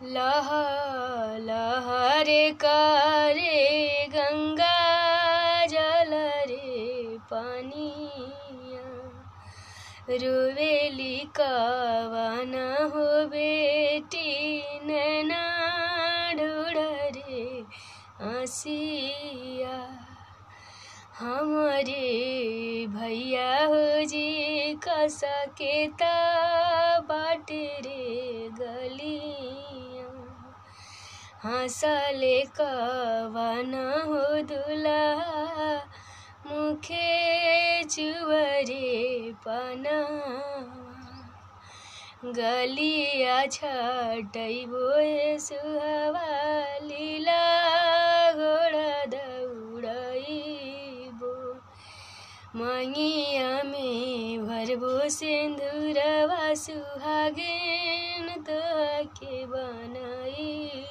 लह लहरे करे गंगा जल रे पानिया, रोवेली कवन हो बेटी नैना ढूढ़ रे आसिया। हमारे भैया हो जी कसा के बाटे रे गलिया, हंसले कवन हो दुल्हा मुखे चुवरे पना। गलिया छटैबो सुहवा लीला घोड़ा दौड़ैबो, मंगिया में भरबो सिंदूरवा सुहागिन तोहके बनाई।